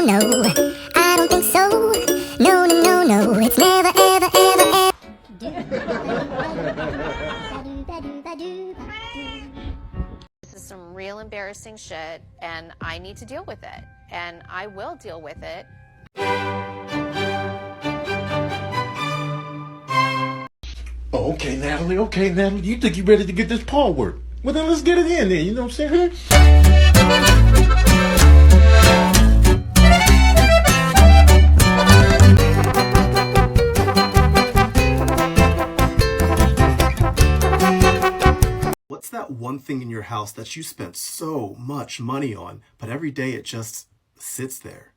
no, I don't think so. No, no, no, no, it's never, ever, ever, This is some real embarrassing shit, and I need to deal with it, and I will deal with it. Oh, okay, Natalie. Okay, Natalie. You think you're ready to get this paw work? Well, then let's get it in there. You know what I'm saying? What's that one thing in your house that you spent so much money on, but every day it just sits there?